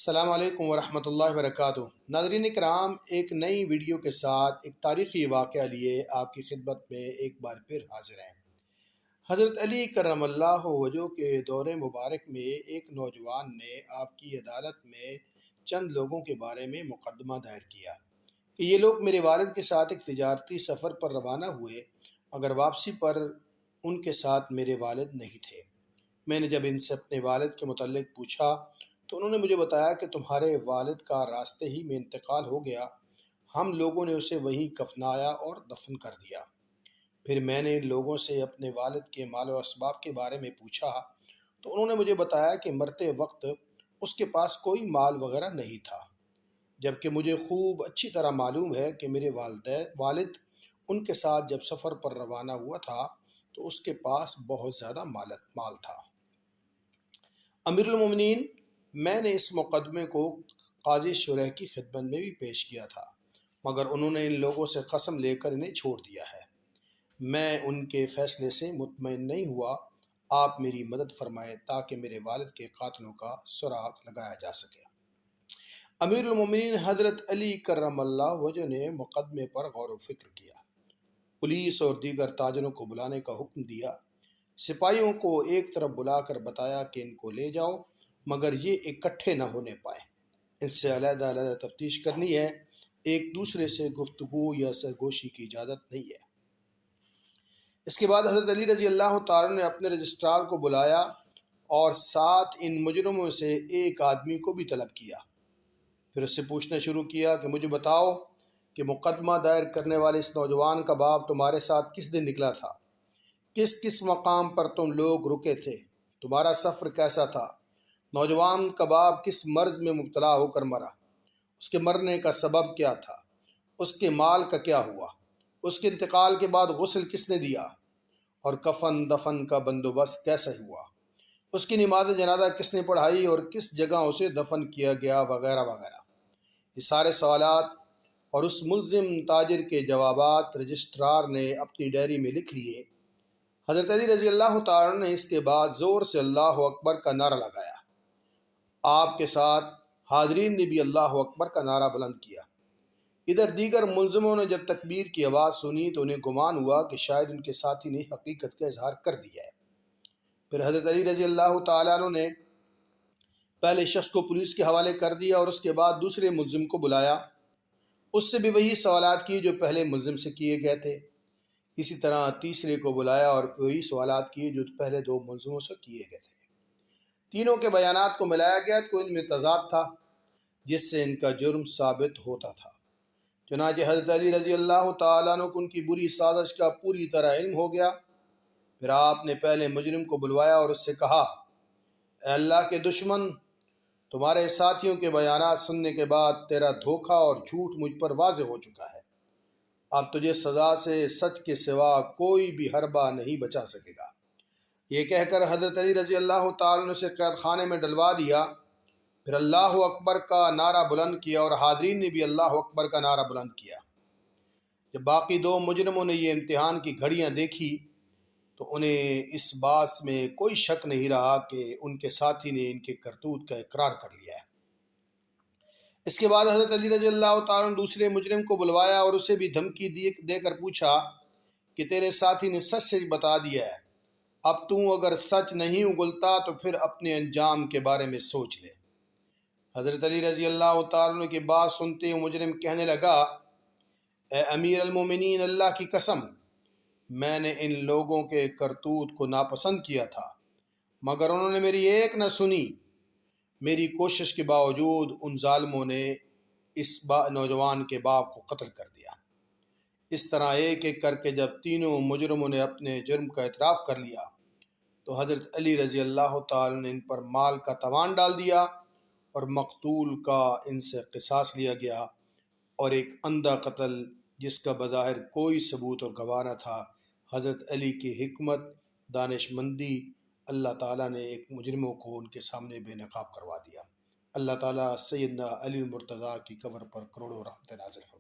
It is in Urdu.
السلام علیکم ورحمۃ اللہ وبرکاتہ۔ ناظرین کرام، ایک نئی ویڈیو کے ساتھ ایک تاریخی واقعہ لیے آپ کی خدمت میں ایک بار پھر حاضر ہیں۔ حضرت علی کرم اللہ وجہہ کے دور مبارک میں ایک نوجوان نے آپ کی عدالت میں چند لوگوں کے بارے میں مقدمہ دائر کیا کہ یہ لوگ میرے والد کے ساتھ ایک تجارتی سفر پر روانہ ہوئے، مگر واپسی پر ان کے ساتھ میرے والد نہیں تھے۔ میں نے جب ان سے اپنے والد کے متعلق پوچھا تو انہوں نے مجھے بتایا کہ تمہارے والد کا راستے ہی میں انتقال ہو گیا، ہم لوگوں نے اسے وہیں کفنایا اور دفن کر دیا۔ پھر میں نے ان لوگوں سے اپنے والد کے مال و اسباب کے بارے میں پوچھا تو انہوں نے مجھے بتایا کہ مرتے وقت اس کے پاس کوئی مال وغیرہ نہیں تھا، جبکہ مجھے خوب اچھی طرح معلوم ہے کہ میرے والد ان کے ساتھ جب سفر پر روانہ ہوا تھا تو اس کے پاس بہت زیادہ مال تھا۔ امیر المومنین، میں نے اس مقدمے کو قاضی شرح کی خدمت میں بھی پیش کیا تھا، مگر انہوں نے ان لوگوں سے قسم لے کر انہیں چھوڑ دیا ہے۔ میں ان کے فیصلے سے مطمئن نہیں ہوا، آپ میری مدد فرمائیں تاکہ میرے والد کے قاتلوں کا سراغ لگایا جا سکے۔ امیر المومنین حضرت علی کرم اللہ وجہہ نے مقدمے پر غور و فکر کیا، پولیس اور دیگر تاجروں کو بلانے کا حکم دیا، سپاہیوں کو ایک طرف بلا کر بتایا کہ ان کو لے جاؤ، مگر یہ اکٹھے نہ ہونے پائیں، ان سے علیحدہ علیحدہ تفتیش کرنی ہے، ایک دوسرے سے گفتگو یا سرگوشی کی اجازت نہیں ہے۔ اس کے بعد حضرت علی رضی اللہ تعالیٰ نے اپنے رجسٹرار کو بلایا اور ساتھ ان مجرموں سے ایک آدمی کو بھی طلب کیا۔ پھر اس سے پوچھنا شروع کیا کہ مجھے بتاؤ کہ مقدمہ دائر کرنے والے اس نوجوان کا باپ تمہارے ساتھ کس دن نکلا تھا، کس کس مقام پر تم لوگ رکے تھے، تمہارا سفر کیسا تھا، نوجوان کا باپ کس مرض میں مبتلا ہو کر مرا، اس کے مرنے کا سبب کیا تھا، اس کے مال کا کیا ہوا، اس کے انتقال کے بعد غسل کس نے دیا اور کفن دفن کا بندوبست کیسا ہوا، اس کی نماز جنازہ کس نے پڑھائی اور کس جگہ اسے دفن کیا گیا، وغیرہ وغیرہ۔ یہ سارے سوالات اور اس ملزم تاجر کے جوابات رجسٹرار نے اپنی ڈائری میں لکھ لیے۔ حضرت علی رضی اللہ تعالیٰ نے اس کے بعد زور سے اللہ اکبر کا نعرہ لگایا۔ آپ کے ساتھ حاضرین نے بھی اللہ اکبر کا نعرہ بلند کیا۔ ادھر دیگر ملزموں نے جب تکبیر کی آواز سنی تو انہیں گمان ہوا کہ شاید ان کے ساتھی نے حقیقت کا اظہار کر دیا ہے۔ پھر حضرت علی رضی اللہ تعالیٰ عنہ نے پہلے شخص کو پولیس کے حوالے کر دیا اور اس کے بعد دوسرے ملزم کو بلایا، اس سے بھی وہی سوالات کیے جو پہلے ملزم سے کیے گئے تھے۔ اسی طرح تیسرے کو بلایا اور وہی سوالات کیے جو پہلے دو ملزموں سے کیے گئے تھے۔ تینوں کے بیانات کو ملایا گیا تو ان میں تضاد تھا جس سے ان کا جرم ثابت ہوتا تھا۔ چنانچہ حضرت علی رضی اللہ تعالیٰ عنہ کو ان کی بری سازش کا پوری طرح علم ہو گیا۔ پھر آپ نے پہلے مجرم کو بلوایا اور اس سے کہا، اے اللہ کے دشمن، تمہارے ساتھیوں کے بیانات سننے کے بعد تیرا دھوکہ اور جھوٹ مجھ پر واضح ہو چکا ہے، اب تجھے سزا سے سچ کے سوا کوئی بھی حربہ نہیں بچا سکے گا۔ یہ کہہ کر حضرت علی رضی اللہ تعالیٰ نے اسے قید خانے میں ڈلوا دیا۔ پھر اللہ اکبر کا نعرہ بلند کیا اور حاضرین نے بھی اللہ اکبر کا نعرہ بلند کیا۔ جب باقی دو مجرموں نے یہ امتحان کی گھڑیاں دیکھی تو انہیں اس بات میں کوئی شک نہیں رہا کہ ان کے ساتھی نے ان کے کرتوت کا اقرار کر لیا ہے۔ اس کے بعد حضرت علی رضی اللہ تعالیٰ نے دوسرے مجرم کو بلوایا اور اسے بھی دھمکی دے کر پوچھا کہ تیرے ساتھی نے سچ سچ بتا دیا ہے، اب تو اگر سچ نہیں اگلتا تو پھر اپنے انجام کے بارے میں سوچ لے۔ حضرت علی رضی اللہ تعالیٰ عنہ کی بات سنتے ہوئے مجرم کہنے لگا، اے امیر المومنین، اللہ کی قسم، میں نے ان لوگوں کے کرتوت کو ناپسند کیا تھا، مگر انہوں نے میری ایک نہ سنی۔ میری کوشش کے باوجود ان ظالموں نے اس نوجوان کے باپ کو قتل کر دیا۔ اس طرح ایک ایک کر کے جب تینوں مجرموں نے اپنے جرم کا اعتراف کر لیا تو حضرت علی رضی اللہ تعالیٰ نے ان پر مال کا تاوان ڈال دیا اور مقتول کا ان سے قصاص لیا گیا، اور ایک اندھا قتل جس کا بظاہر کوئی ثبوت اور گواہ نہ تھا، حضرت علی کی حکمت، دانش مندی، اللہ تعالیٰ نے ایک مجرموں کو ان کے سامنے بے نقاب کروا دیا۔ اللہ تعالیٰ سیدنا علی المرتضیٰ کی قبر پر کروڑوں رحمت نازل فرمائے۔